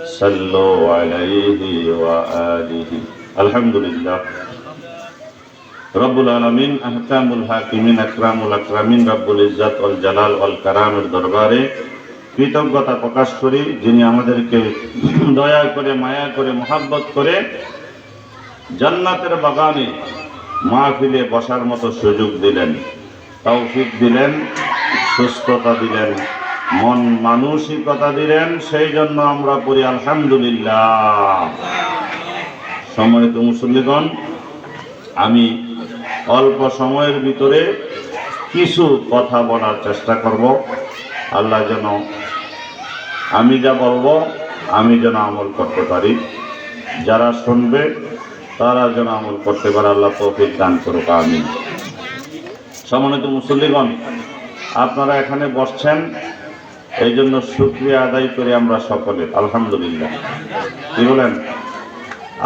صلوا عليه وآله الحمد لله রব্বুল আলামিন আহকামুল হাকিমিন আকরামুল আকরামিন রব্বুল ইজ্জাত ওয়াল জালাল ওয়াল কারামের দরবারে কৃতজ্ঞতা প্রকাশ করি, যিনি আমাদেরকে দয়া করে, মায়া করে, মহব্বত করে জান্নাতের বাগানে মাহফিলে বসার মতো সুযোগ দিলেন, তৌফিক দিলেন, সুস্থতা দিলেন, মন মানসিকতা দিলেন। সেই জন্য আমরা পড়ি আলহামদুলিল্লাহ। সম্মানিত মুসল্লিগণ, আমি অল্প সময়ের ভিতরে কিছু কথা বলার চেষ্টা করব। আল্লাহ যেন আমি যা বলবো আমি যেন আমল করতে পারি, যারা শুনবে তারা যেন আমল করতে পারে। আল্লাহ তৌফিক দান করুক, আমিন। সম্মানিত মুসল্লিগণ, আপনারা এখানে বসছেন, এই জন্য শুকরিয়া আদায় করি আমরা সকলে, আলহামদুলিল্লাহ। কি বলেন?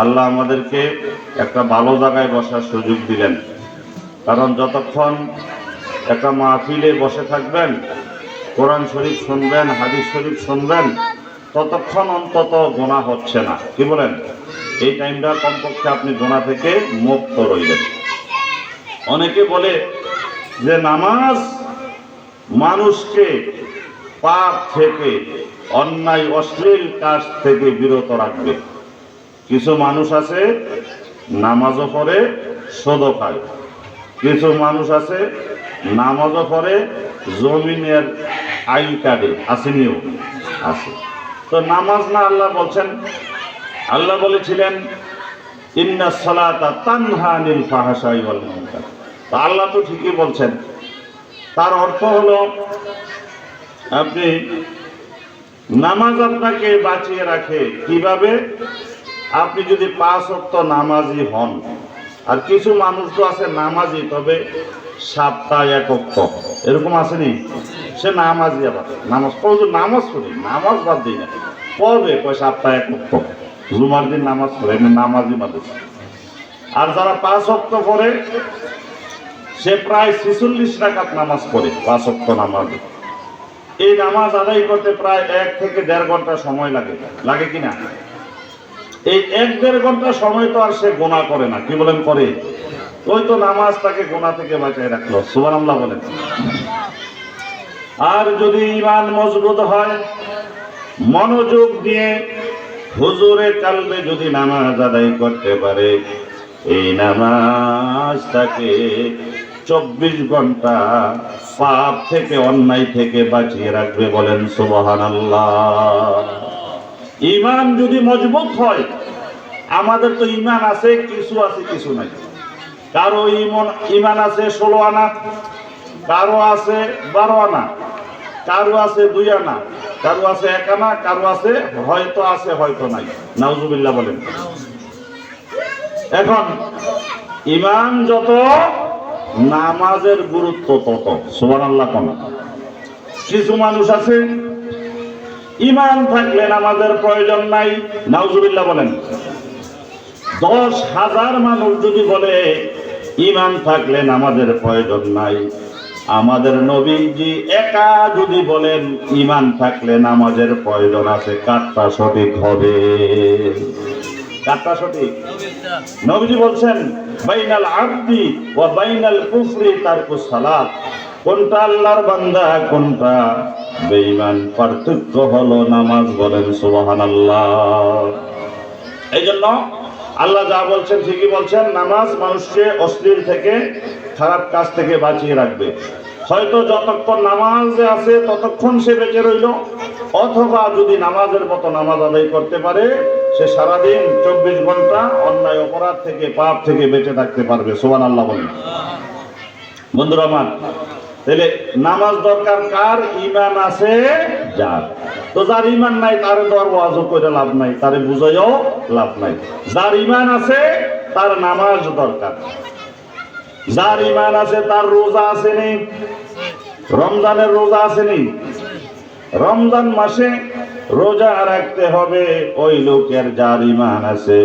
আল্লাহ আমাদেরকে একটা ভালো জায়গায় বসার সুযোগ দিলেন। কারণ যতক্ষণ একটা মাহফিলে বসে থাকবেন, কোরআন শরীফ শুনবেন, হাদিস শরীফ শুনবেন, ততক্ষণ অন্তত গুনাহ হচ্ছে না। কি বলেন? এই টাইমটা কমপক্ষে আপনি গুনাহ থেকে মুক্ত রইলেন। অনেকে বলে যে নামাজ মানুষকে পাপ থেকে, অন্যায় অশ্লীল কাজ থেকে বিরত রাখবে। কিছু মানুষ আছে নামাজও পড়ে সুদও খায়, কিছু মানুষ আছে নামাজও পড়ে জমিনের আইল কাটে, আসেনিও আছে। তো নামাজ না, আল্লাহ বলছেন, আল্লাহ বলেছিলেন ইন্নাস সালাতা তানহা আনিল ফাহশাই ওয়াল মুনকার। তো আল্লাহ তো ঠিকই বলছেন। তার অর্থ হলো আপনি নামাজ আপনাকে বাঁচিয়ে রাখে। কিভাবে? আপনি যদি 5 ওয়াক্ত নামাজি হন। আর কিছু মানুষ তো আছে নামাজি, তবে সপ্তাহে 1 ওয়াক্ত, এরকম আসেনি? সে নামাজি, আবার নামাজ পড়ে, নামাজ পড়ি, নামাজ বাদ দিই না, পড়বে সপ্তাহে 1 ওয়াক্ত, জুমার দিন নামাজ পড়ে, নামাজি মানুষ। আর যারা 5 ওয়াক্ত পড়ে সে প্রায় 46 রাকাত নামাজ পড়ে, 5 ওয়াক্ত নামাজ। এই নামাজ আদায় করতে প্রায় 1 থেকে 1.5 ঘন্টা সময় লাগে, লাগে কিনা? এই 1-1.5 ঘন্টা সময় তো আর সে গুনাহ করে না। কি বলেন? করে। ওই তো নামাজ তাকে গুনাহ থেকে বাঁচিয়ে রাখলো। সুবহানাল্লাহ বলেন। আর যদি ঈমান মজবুত হয়, মনোযোগ দিয়ে হুজুরে কালবে যদি নামাজ আদায় করতে পারে, এই নামাজ তাকে 24 ঘন্টা পাপ থেকে, অন্যায় থেকে বাঁচিয়ে রাখবে। বলেন সুবহানাল্লাহ। ঈমান যদি মজবুত হয়, আমাদের তো ঈমান আছে, কিছু আছে কিছু নাই। কারো ঈমান আছে 16 আনা, কারো আছে 12 আনা, কারো আছে 2 আনা, কারো আছে 1 আনা, কারো আছে হয়তো নাই। নাউজুবিল্লাহ বলেন। এখন ঈমান যত, নামাজের গুরুত্ব তত। সুবহানাল্লাহ কোন। কিছু মানুষ আছে ঈমান থাকলে নামাজের প্রয়োজন নাই। নাউজুবিল্লাহ বলেন। 10,000 মানুষ যদি বলে ঈমান থাকলে নামাজের প্রয়োজন নাই, আমাদের নবীজি একা যদি বলেন ঈমান থাকলে নামাজের প্রয়োজন আছে, কারটা সঠিক হবে? কারটা সঠিক? নবীজি বলছেন বাইনাল আবদি ওয়া বাইনাল কুফরি তারকুস সালাত। কোনটা আল্লাহর বান্দা, কোনটা বেঈমান, পার্থক্য হলো নামাজ। বলেন সুবহানাল্লাহ। এই জন্য আল্লাহ যা বলছেন ঠিকই বলছেন। নামাজ মানুষকে অশ্লীল থেকে, খারাপ কাজ থেকে বাঁচিয়ে রাখবে। হয়তো যতক্ষণ নামাজে আছে ততক্ষণ সে বেঁচে রইল, অথবা যদি নামাজের মতো নামাজ আদায় করতে পারে, সে সারাদিন 24 ঘন্টা অন্যায় অপরাধ থেকে, পাপ থেকে বেঁচে থাকতে পারবে। সুবহানাল্লাহ বলেন। বন্ধুরা আমার, তাহলে নামাজ দরকার কার? ঈমান আছে যার। তো যার ঈমান নাই তার ওয়াজ করে লাভ নাই, তারে বুঝাইও লাভ নাই। যার ঈমান আছে তার নামাজ দরকার। যার ঈমান আছে তার রোজা আসেনি, রমজানের রোজা আসেনি। রমজান মাসে রোজা রাখতে হবে ওই লোকের যার ঈমান আছে।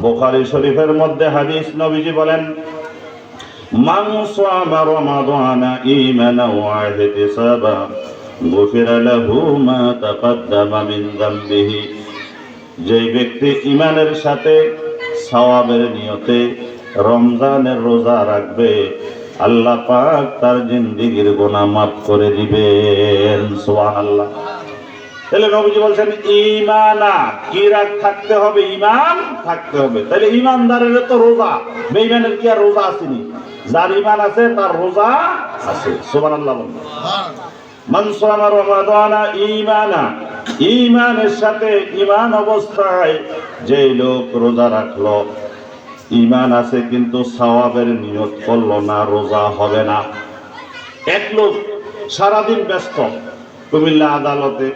বুখারী শরীফের মধ্যে হাদিস, নবীজি বলেন মান সামা রমাদানা ঈমানান ওয়া ইহতিসাবান গুফিরা লাহু মা তাকদ্দামা মিন যামবিহি যে ব্যক্তি ঈমানের সাথে সওয়াবের নিয়তে রমজানের রোজা রাখবে, আল্লাহ পাক তার জিন্দেগীর গুনাহ মাফ করে দিবেন। সুবহানাল্লাহ। তাহলে নবীজি বলছেন ঈমানা, কি থাকতে হবে? ঈমান থাকতে হবে। তাহলে ঈমানদারের তো রোজা, বেঈমানের কি আর রোজা আসেনি? যার ঈমান আছে তার রোজা আছে। সুবহানাল্লাহ বলুন। মান সামা রমাদানা ঈমানা, ঈমানের সাথে ঈমান অবস্থায় যে লোক রোজা রাখলো, ঈমান আছে কিন্তু সওয়াবের নিয়ত করলো না, রোজা হবে না। এক লোক সারাদিন ব্যস্ত, কুমিল্লা আদালতে,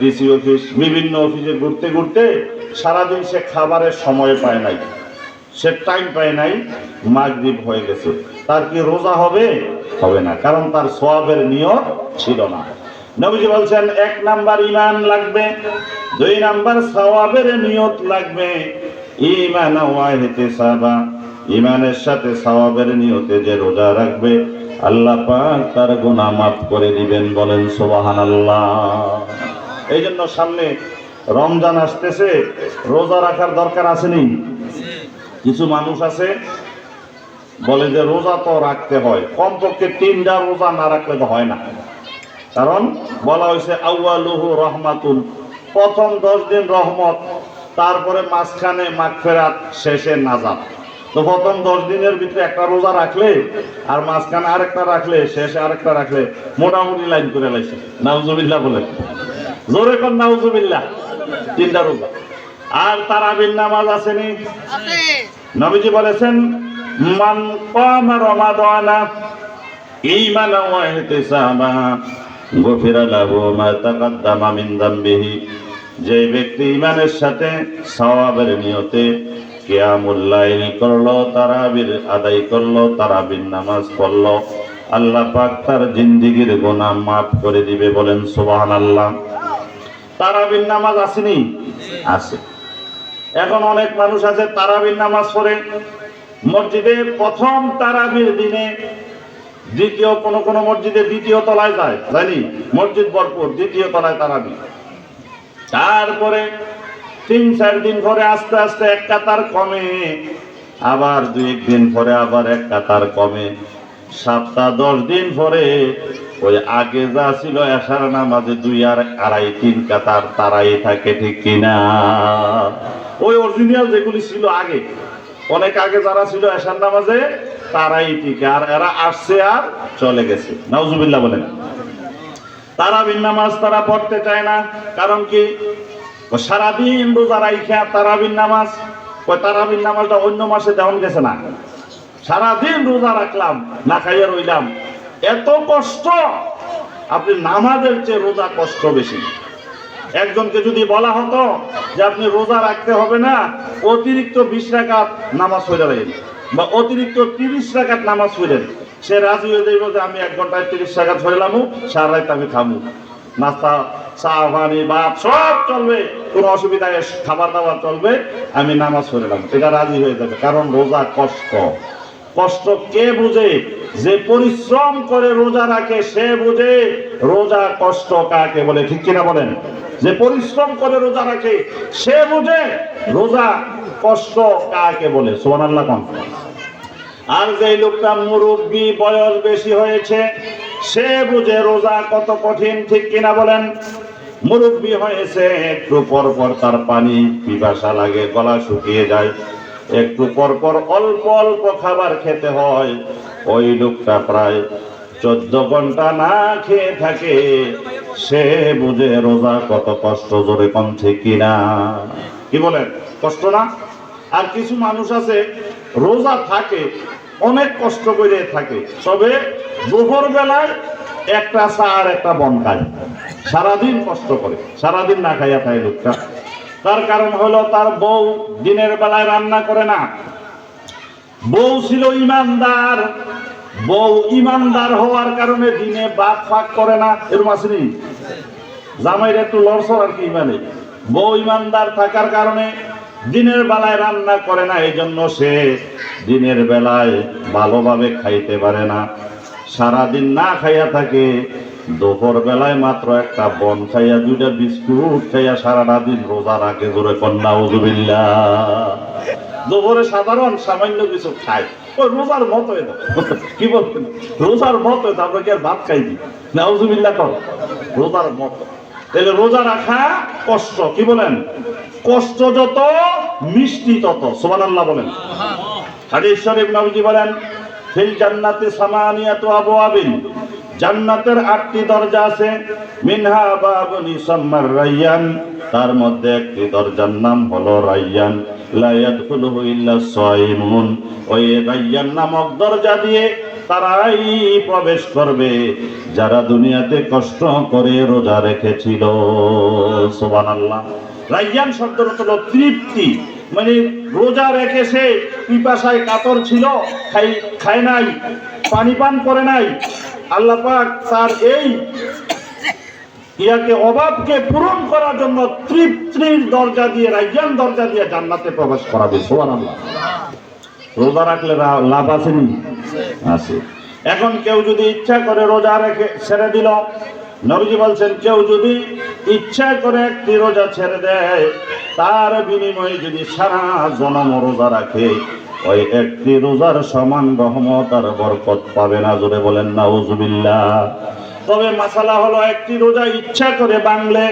ডিসি অফিস, বিভিন্ন অফিসে ঘুরতে ঘুরতে সারাদিন সে খাবারের সময় পায় নাই, সে টাইম পায় নাই, মাগরিব হয়ে গেছে। তার কি রোজা হবে? হবে না, কারণ তার সওয়াবের নিয়ত ছিল না। নবীজি বলছেন 1 নাম্বার ঈমান লাগবে, 2 নাম্বার সওয়াবের নিয়ত লাগবে। ঈমান ওয়া ইহতিসাবা, ঈমানের সাথে সওয়াবের নিয়তে যে রোজা রাখবে, আল্লাহ পাক তার গুনাহ মাফ করে দিবেন। বলেন সুবহানাল্লাহ। এই জন্য সামনে রমজান আসতেছে, রোজা রাখার দরকার আসেনি? কিছু মানুষ আছে বলে যে রোজা তো রাখতে হয়, কমপক্ষে 3টা রোজা না রাখলে তো হয় না। কারণ বলা হয়েছে আউয়ালুহু রহমাতুন, প্রথম 10 দিন রহমত, তারপরে মাঝখানে মাগফিরাত, শেষে নাজাত। তো প্রথম 10 দিনের ভিতরে একটা রোজা রাখলে, আর মাঝখানে আরেকটা রাখলে, শেষে আরেকটা রাখলে, মোটামুটি লাইন করে লাইছে। নাউজুবিল্লাহ বলে, জোরে কোন নাউজুবিল্লাহ। 3টা রোজা। আর তারাবির নামাজ আসেনি? নবীজি বলেছেন মান কামা রমাদানা ঈমানান ওয়া ইহতিসাবা গুফিরা লাহু মা তাকাদ্দামা মিন যামবিহি, যে ব্যক্তি ঈমানের সাথে সওয়াবের নিয়তে কিয়ামুল লাইল করলো, তারাবির আদায় করলো, তারাবির নামাজ পড়লো, আল্লাহ পাক তার জিন্দেগীর গুনাহ মাফ করে দিবে। বলেন সুবহানাল্লাহ। তারাবির নামাজ আসেনি? আছে। এখন অনেক মানুষ আছে তারাবির নামাজ পড়ে মসজিদে প্রথম তারাবির দিনে, দ্বিতীয় কোন কোন মসজিদে দ্বিতীয় তলায় যায়, জানি মসজিদ ভরপুর, দ্বিতীয় তলায় তারাবি। তারপরে 3-4 দিন পরে আস্তে আস্তে 1 কাতার কমে, আবার 2-1 দিন পরে আবার 1 কাতার কমে, 7-10 দিন পরে ওই আগে যা ছিল এশার নামাজে 2 আর 2.5-3 কাতার তারাই থাকে। ঠিক কিনা? ওই অরিজিনাল যেগুলি ছিল আগে, অনেক আগে যারা ছিল এশার নামাজে, তারাই ঠিক, আর এরা আসছে আর চলে গেছে। নাউজুবিল্লাহ বলেন। তারাবির নামাজ তারা পড়তে চায় না, কারণ কি? সারাদিন রোজা রাইখা তারাবির নামাজ, ওই তারাবির নামাজটা অন্য মাসে দেওয়া গেছে না। সারাদিন রোজা রাখলাম, না খাইয়া রইলাম, এত কষ্ট। আপনি নামাজের চেয়ে রোজা কষ্ট বেশি। একজনকে যদি বলা হতো যে আপনি রোজা রাখতে হবে না, অতিরিক্ত 20 রাকাত নামাজ পড়ে রাখেন বা অতিরিক্ত 30 রাকাত নামাজ পড়েন, সে রাজি হয়ে যাইব যে আমি 1 ঘন্টায় 30 রাকাত পড়লাম, সারা রাত আমি খামু, নাস্তা, চা, পানি, ভাত সব চলবে, কোনো অসুবিধা নেই, খাবার দাবার চলবে, আমি নামাজ পড়লাম, এটা রাজি হয়ে যাবে। কারণ রোজা কষ্ট। কষ্ট কে বুঝে? যে পরিশ্রম করে রোজা রাখে সে বুঝে রোজা কষ্ট কাকে বলে। ঠিক কিনা বলেন? যে পরিশ্রম করে রোজা রাখে সে বুঝে রোজা কষ্ট কাকে বলে। সুবহানাল্লাহ কোন? আর যে লোকটা মুরব্বী, বয়স বেশি হয়েছে, সে বুঝে রোজা কত কঠিন। ঠিক কিনা বলেন? মুরব্বী হয়েছে, একটু পর পর তার পানি পিপাসা লাগে, গলা শুকিয়ে যায়, একটু পর পর অল্প অল্প খাবার খেতে হয়। ওই লোকটা প্রায় 14 ঘন্টা না খেয়ে থাকে, সে বুঝে রোজা কত কষ্ট। জোরে কম ঠিক কিনা? কি বলেন? কষ্ট না? আর কিছু মানুষ আছে রোজা থাকে, অনেক কষ্ট করে থাকে, তবে দুপুর বেলায় একটা চা আর একটা বন খায়, সারাদিন কষ্ট করে, সারাদিন না খাইয়া থাকে লোকটা। তার কারণ হলো তার বউ দিনের বেলায় রান্না করে না। বউ ছিল ইমানদার, বউ ইমানদার হওয়ার কারণে দিনে বাদ ফাঁক করে না। এরকম আসেনি? জামাইর একটু লড়ছড় আর কি, মানে বউ ইমানদার থাকার কারণে দিনের বেলায় রান্না করে না, এই জন্য সে দিনের বেলায় ভালোভাবে খাইতে পারে না, সারাদিন না খাইয়া থাকে। দুপুর বেলায় মাত্র একটা বন খাইয়া 2টা বিস্কুট খাইয়া সারাটা দিন রোজা রাখে, জোরে কন্যা উজুবিল্লাহ। দুপুরে সাধারণ সামান্য কিছু খায়, ওই রোজার মতোই না। কি বলছেন? রোজার মতো, তারপরে কি আর ভাত খাইবি? নাউজুবিল্লাহ কর, রোজার মতো। তাহলে রোজা রাখা কষ্ট, কি বলেন? কষ্ট যত মিষ্টি তত, সুবহানাল্লাহ বলেন। হাদিস শরীফ নবীজি বলেন, ফিল জান্নাতি সামানিয়াতু আবওয়াবিন, জান্নাতের 8টি দরজা আছে। মিনহা বাবুন ইউসাম্মার রায়্যান, তার মধ্যে একটি দরজার নাম হলো রায়্যান। লা ইয়াদখুলুহু ইল্লাস সায়িমুন, ওই রায়্যান নামক দরজা দিয়ে তারাই প্রবেশ করবে যারা দুনিয়াতে কষ্ট করে রোজা রেখেছিল। সুবহানাল্লাহ। রায়্যান শব্দের অর্থ হলো তৃপ্তি, মানে রোজা রেখে সে পিপাসায় কাতর ছিল, খায় নাই, পানি পান করে নাই, আল্লাহ পাক তার এই ইয়াকে অভাবকে পূরণ করার জন্য তৃপ্তির দরজা দিয়ে, রায়্যান দরজা দিয়ে জান্নাতে প্রবেশ করাবে। সুবহানাল্লাহ। রোজা রাখলে লাভ আসেনি? আছে। এখন কেউ যদি ইচ্ছা করে রোজা রেখে ছেড়ে দিল, নবীজি বলছেন কেউ যদি ইচ্ছা করে একটি রোজা ছেড়ে দেয়, তার বিনিময়ে যদি সারা জনম রোজা রাখে, ওই একটি রোজার সমান রহমত আর বরকত পাবে না। জোরে বলেন নাউজুবিল্লাহ। তবে মাসালা হলো, একটি রোজা ইচ্ছা করে ভাঙলে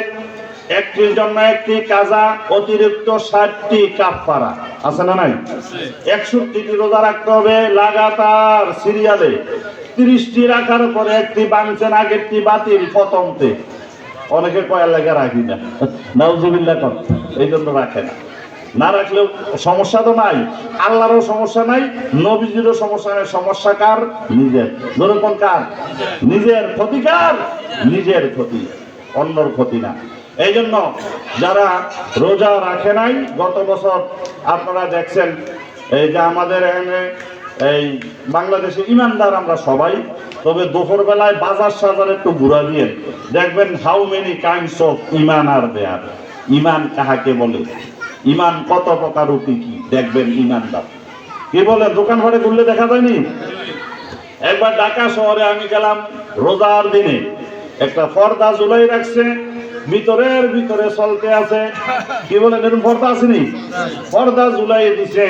একটির জন্য একটি কাজা, অতিরিক্ত 60টি কাফারা আছে না নাই? 61টি রোজা রাখতে হবে লাগাতার সিরিয়ালে। 30টি রাখার পরে একটি ভাঙছেন, আগেরটি বাতিল প্রথমতে। অনেকে কয়ার লাগে রাখি না, নাউজুবিল্লাহ কর, এই জন্য রাখে না। না রাখলেও সমস্যা তো নাই, আল্লাহরও সমস্যা নাই, নবীজিরও সমস্যা নাই। সমস্যা কার? নিজের। যেরকম কার? নিজের। ক্ষতি কার? নিজের ক্ষতি, অন্যর ক্ষতি না। এই জন্য যারা রোজা রাখে নাই, গত বছর আপনারা দেখছেন, এই যে আমাদের এখানে এই বাংলাদেশে ইমানদার আমরা সবাই, তবে দুপুর বেলায় বাজার সাজার একটু ঘুরা দিয়ে দেখবেন হাউ মেনি কাইন্ডস অফ ইমান আর দেয়ার। ইমান কাহাকে বলে, ইমান কত প্রকার, কি কি দেখবেন ইমানদার। কি বলে? দোকান ঘরে ঘুরলে দেখা যায়নি? একবার ঢাকা শহরে আমি গেলাম রোজার দিনে, একটা পর্দা ঝুলাই রাখছে, ভিতরের ভিতরে চলতে আছে। কি বলে? এরকম পর্দা আসেনি? পর্দা ঝুলাই দিছে,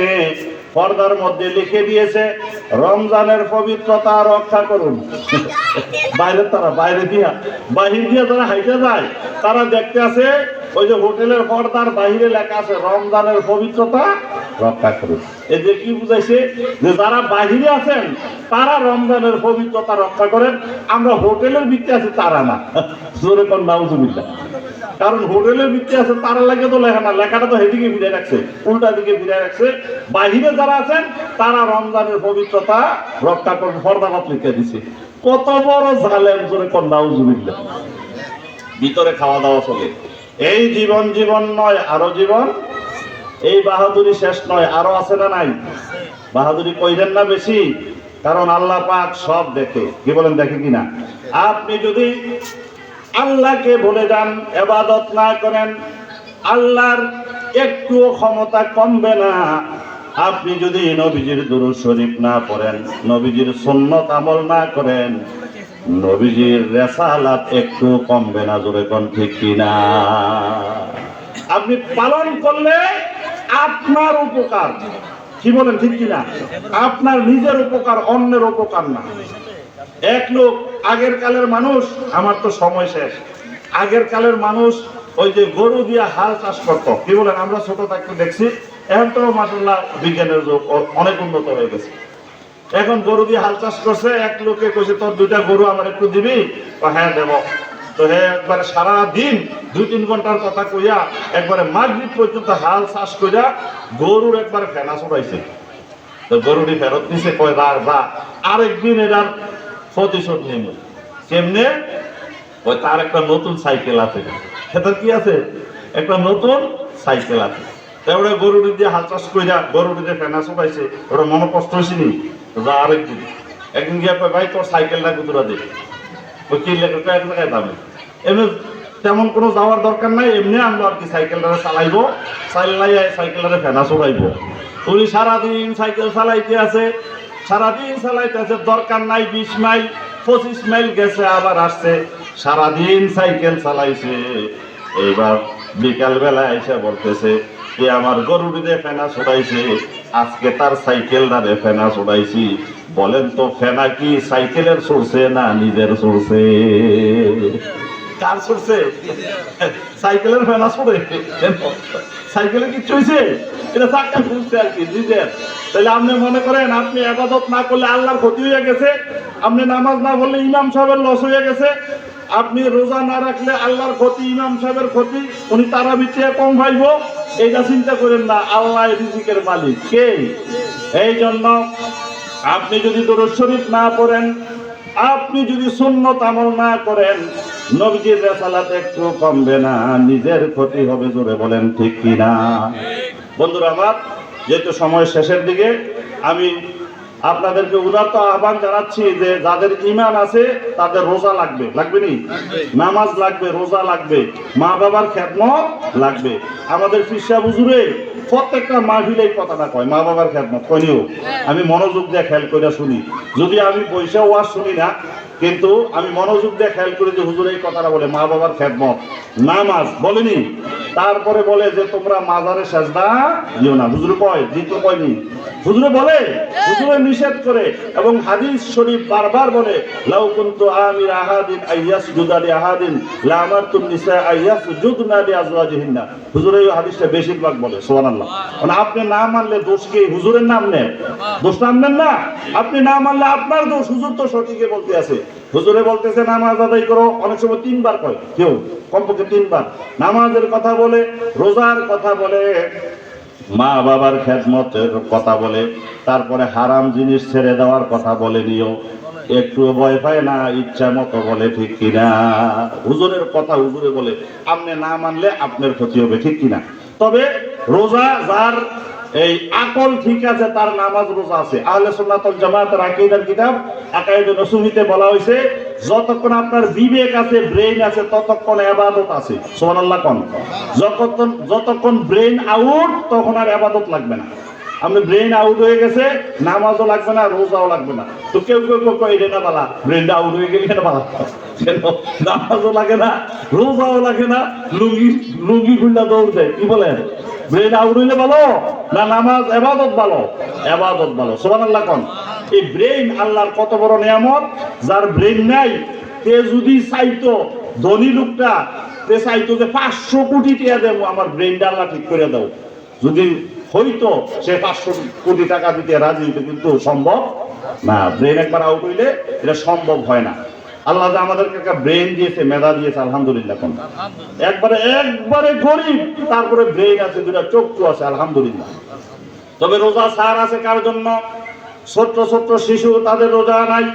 পর্দার মধ্যে লিখে দিয়েছে রমজানের পবিত্রতা রক্ষা করুন। বাইরে তারা বাহির দিয়ে যারা হাইটে যায়, তারা দেখতে আছে ওই যে হোটেলের পর্দার বাহিরে লেখা আছে রমজানের পবিত্রতা রক্ষা করুন। এই যে কি বুঝাইছে, যে যারা বাহিরে আছেন তারা রমজানের পবিত্রতা রক্ষা করেন, আমরা হোটেলের ভিতরে আছি তারা না। জোরে কোন নাউজুবিল্লাহ। কারণ হোটেলের ভিতরে আছে তারা লাগে তো লেখা না, লেখাটা তো এদিকে ফিরে রাখছে, উল্টা দিকে ফিরে রাখছে। বাহিরে যারা আছেন তারা রমজানের পবিত্রতা রক্ষা করবে, পর্দাপাত লিখে দিছে। কত বড় জালেম! জোরে কোন নাউজুবিল্লাহ। ভিতরে খাওয়া দাওয়া চলে। এই জীবন জীবন নয়, আরো জীবন। এই বাহাদুরি শেষ নয়, আরো আছে না নাই? বাহাদুরি কইরেন না বেশি, কারণ আল্লাহ পাক সব দেখে। কি বলেন? দেখে কিনা? আপনি যদি আল্লাহকে ভুলে যান, ইবাদত না করেন, আল্লাহর একটুও ক্ষমতা কমবে না। আপনি যদি নবীজির দুরূদ শরীফ না পড়েন, নবীজির সুন্নাত আমল না করেন, নবীজির রিসালাত একটু কমবে না। জোরে কোন ঠিক কিনা? আপনি পালন করলে আপনার উপকার। কি বলেন? ঠিক কিনা? আপনার নিজের উপকার, অন্যের উপকার না। এক লোক, আগের কালের মানুষ, আমার তো সময় শেষ, আগের কালের মানুষ ওই যে গরু দিয়ে হাল চাষ করতো। কি বলেন? আমরা ছোট থাকতে দেখছি, এখন তো মাশাআল্লাহ বিজ্ঞানের যুগ অনেক উন্নত হয়ে গেছে। এখন গরু দিয়ে হাল চাষ করছে। এক লোকে কইছে তোর 2টা গরু আমার একটু দিবি? হ্যাঁ দেব। তো হ্যাঁ, একবারে সারা দিন 2-3 ঘন্টার কথা কইয়া একবারে মাগরিব পর্যন্ত হাল চাষ কইরা গরুর একবারে ফেনা ছড়াইছে। তো গরুটি ফেরত নিছে, কয় যা আরেকদিন এটার প্রতিশোধ নেব। কেমনে? ওই তার একটা নতুন সাইকেল আছে। সেটা কি আছে? একটা নতুন সাইকেল আছে। তারপরে গরুটি দিয়ে হাল চাষ কইরা গরুটিতে ফেনা ছড়াইছে, ওটা মনে কষ্ট হয়েছিনি? যা আরেকদিন, একদিন গিয়া কয় ভাই তোর সাইকেলটা কুতুরা দে। ওই কি লেখা? এক জায়গায় দামে। এমনি তেমন কোনো যাওয়ার দরকার নাই, এমনি আমরা আর কি সাইকেলটা চালাইবো, সাইকেলটা ফেনা ছড়াইবো। উনি সারাদিন সাইকেল চালাইতে আছে, সারাদিন চালাইতে আছে। দরকার নাই 20 মাইল, 25 মাইল গেছে আবার আসছে, সারাদিন সাইকেল চালাইছে। এইবার বিকাল বেলা এসে বলতেছে যে আমার গরুটিতে ফেনা ছড়াইছে, আজকে তার সাইকেলটারে ফেনা ছড়াইছি। বলেন তো ফেনা কি সাইকেলের ছড়ছে না নিজের ছড়ছে? কার ছড়ছে? সাইকেলের ফেনা ছড়ে। সাইকেলে কিচ্ছু হয়েছে? এটা চাক্কা ঘুরছে আর কি নিজের। তাহলে আপনি মনে করেন আপনি ইবাদত না করলে আল্লাহর ক্ষতি হয়ে গেছে, আপনি নামাজ না পড়লে ইমাম সাহেবের লস হয়ে গেছে, আপনি রোজা না রাখলে আল্লাহর ক্ষতি, ইমাম সাহেবের ক্ষতি, উনি তারা বিছিয়ে কম পাইব। এইটা চিন্তা করেন না, আল্লাহ রিজিকের মালিক কে? এই জন্য আপনি যদি দরুদ শরীফ না পড়েন, আপনি যদি সুন্নত আমল না করেন, নবীজির রিসালাত একটু কমবে না, নিজের ক্ষতি হবে। জোরে বলেন ঠিক কিনা? বন্ধুরা আমার, যেহেতু সময় শেষের দিকে, আমি আপনাদেরকে উদারত আহ্বান জানাচ্ছি যে যাদের ঈমান আছে তাদের রোজা লাগবে, লাগবে নি? নামাজ লাগবে, রোজা লাগবে, মা বাবার খেদমত লাগবে। আমাদের পীর সাহেব হুজুরে প্রত্যেকটা মাহফিলে এই কথাটা কয়, মা বাবার খেদমত কইনিও। আমি মনোযোগ দিয়ে খেয়াল করে শুনি, যদি আমি পয়সা ওয়াজ শুনি না, কিন্তু আমি মনোযোগ দিয়ে খেয়াল করে যে হুজুর এই কথাটা বলে, মা বাবার খেদমত, নামাজ বলেনি। তারপরে বলে যে তোমরা মাজারে সেজদা দিও না। হুজুর কয়, দিতে কয়নি? হুজুরে বলে, হুজুরে নিষেধ করে। এবং হাদিস শরীফ বারবার বলে, লাউ কুনতু আমির আহাদিন আইয়াসজুদা লি আহাদিন লা আমারতুন নিসা আইয়াসজুদনা লি আজওয়াজিহিন্না। হুজুর এই হাদিসটা বেশিরভাগ বলে। সুবহানাল্লাহ। মানে আপনি না মানলে দোষ কি? হুজুরের নাম নেন, দোষ নাম নেন না। আপনি না মানলে আপনার দোষ। হুজুর তো সঠিকই বলতে আছে। হুজুরে বলতেছে নামাজ আদায় করো, অনেক সময় 3 বার কয়, কেউ কমপক্ষে 3 বার নামাজের কথা বলে, রোজার কথা বলে, মা বাবার খেদমতের কথা বলে, তারপরে হারাম জিনিস ছেড়ে দেওয়ার কথা বলে নিও। একটু ভয় পায় না, ইচ্ছা মতো বলে, ঠিক কিনা? হুজুরের কথা হুজুরে বলে, আপনি না মানলে আপনার ক্ষতি হবে, ঠিক কিনা? তবে রোজা যার এই আকল ঠিক আছে, তার নামাজ রোজা আছে। আহলে সুন্নাত ওয়াল জামাতের আকীদার কিতাব আকায়েদে নসুমিতে বলা হয়েছে, যতক্ষণ আপনার বিবেক আছে, ব্রেইন আছে, ততক্ষণ ইবাদত আছে। সুবহানাল্লাহ কোন? যতক্ষণ ব্রেইন আউট, তখন আর ইবাদত লাগবে না। আপনি ব্রেইন আউট হয়ে গেছে, নামাজও লাগবে না, রোজাও লাগবে না। তো কেউ কেউ কয় এটা না বালা, ব্রেইনটা আউট হয়ে গেলে এটা বালা, নামাজও লাগে না, রোজাও লাগে না, লুঙ্গি খুললা দৌড় দেয়। কি বলেন? ব্রেইন আউট হইলে ভালো না নামাজ ইবাদত ভালো? ইবাদত ভালো। সুবহানাল্লাহ কোন? এই ব্রেইন আল্লাহর কত বড় নিয়ামত। যার ব্রেইন নাই, তে যদি চাইতো, ধনী লোকটা তে চাইতো যে 500 কোটি টাকা দেবো, আমার ব্রেইনটা আল্লাহ ঠিক করে দাও, যদি হইতো সে 500 কোটি টাকা দিতে রাজি হইতো, কিন্তু সম্ভব না। ব্রেইন একবার আউট হইলে এটা সম্ভব হয় না। আল্লাহ যে আমাদেরকে একটা ব্রেইন দিয়েছে, মেধা দিয়েছে, আলহামদুলিল্লাহ। কোন? একবারে গরিব, তারপরে ব্রেইন আছে, দুটা চক্ষু আছে, আলহামদুলিল্লাহ। তবে রোজা ছাড় আছে কার জন্য? ছোট্ট ছোট্ট শিশু, তাদের রোজা নাই।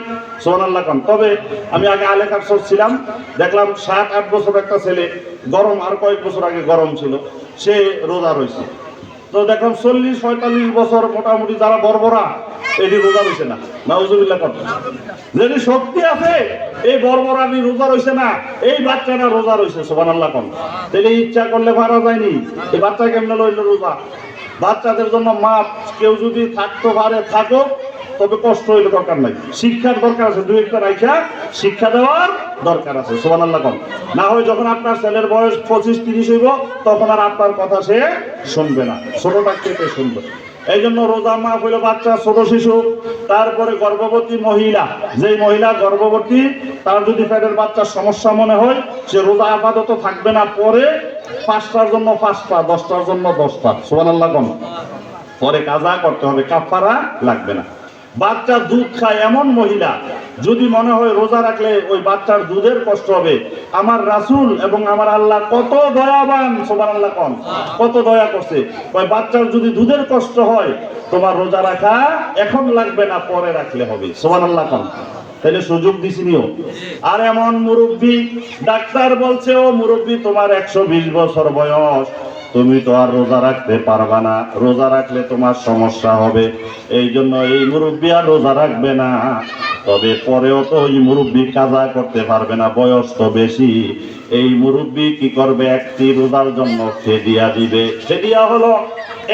সুবহানাল্লাহ কোন? তবে আমি আগে আলেখার ছিলাম, দেখলাম 7-8 বছর একটা ছেলে, গরম আর কয়েক বছর আগে গরম ছিল, সে রোজা রয়েছে। তো দেখলাম 40-45 বছর মোটামুটি যারা বর্বরা, এটি রোজা রয়েছে না। নাউজুবিল্লাহ কোন? যদি শক্তি আছে, এই বর্বরানি রোজা রয়েছে না, এই বাচ্চাটা রোজা রয়েছে। সুবহানাল্লাহ কোন? তাহলে ইচ্ছা করলে পারা যায়নি। এই বাচ্চা কেমনে লইল রোজা? বাচ্চাদের জন্য মাপ, কেউ যদি থাকতে পারে থাকো, তবে কষ্ট হইলে দরকার নাই। শিক্ষার দরকার আছে, 2-1টা রাইখা শিক্ষা দেওয়ার দরকার আছে। সুবহানাল্লাহ কোন? না হয় যখন আপনার ছেলের বয়স 25-30 হইব, তখন আর আপনার কথা সে শুনবে না, ছোটটা কেটে শুনবে। এই জন্য রোজা মাফ হইল বাচ্চা, ছোট শিশু, তারপরে গর্ভবতী মহিলা। যেই মহিলা গর্ভবতী, তার যদি পেটের বাচ্চার সমস্যা মনে হয়, সে রোজা আপাতত থাকবে না, পরে 5টার জন্য 5টা, 10টার জন্য 10টা। সুবহানাল্লাহ কোন? পরে কাজা করতে হবে, কাফারা লাগবে না। বাচ্চা দুধ খায় এমন মহিলা, যদি মনে হয় রোজা রাখলে ওই বাচ্চার দুধের কষ্ট হবে, আমার রাসূল এবং আমার আল্লাহ কত দয়াবান। সুবহানাল্লাহ কোন? কত দয়া করছে। ওই বাচ্চার যদি দুধের কষ্ট হয়, তোমার রোজা রাখা এখন লাগবে না, পরে রাখলে হবে। সুবহানাল্লাহ কোন? তাহলে সুযোগ দিছিনিও। আর এমন মুরব্বী, ডাক্তার বলছে ও মুরব্বী, তোমার 120 বছর বয়স, তুমি তো আর রোজা রাখতে পারবা না, রোজা রাখলে তোমার সমস্যা হবে, এই জন্য এই মুরব্বী আর রোজা রাখবে না। তবে পরেও তো ওই মুরব্বী কাজা করতে পারবে না, বয়স তো বেশি। এই মুরব্বী কি করবে? একটি রোজার জন্য ফিদিয়া দিবে। ফিদিয়া হলো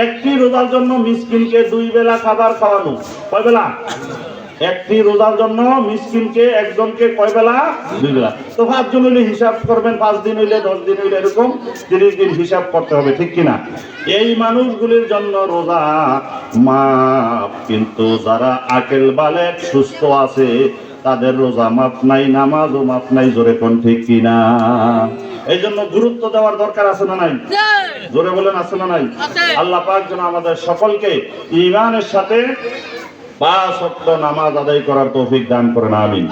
একটি রোজার জন্য মিসকিনকে 2 বেলা খাবার খাওয়ানো। কয় বেলা? একটি রোজার জন্য মিসকিনকে একজনকে কয় বেলা? 2 বেলা। তো 5 জন হইলে হিসাব করবেন, 5 দিন হইলে 10 দিন হইলে এরকম 30 দিন হিসাব করতে হবে, ঠিক কিনা? এই মানুষগুলির জন্য রোজা মাফ, কিন্তু যারা আকেল বালেক সুস্থ আছে তাদের রোজা মাফ নাই, নামাজও মাফ নাই। জোরে কোন ঠিক কিনা? এই জন্য গুরুত্ব দেওয়ার দরকার আছে না নাই? জোরে বলেন, আছে না নাই? আল্লাহ পাক যেন আমাদের সকলকে ঈমানের সাথে 5 ওয়াক্ত নামাজ আদায় করার তৌফিক দান করেন, আমিন।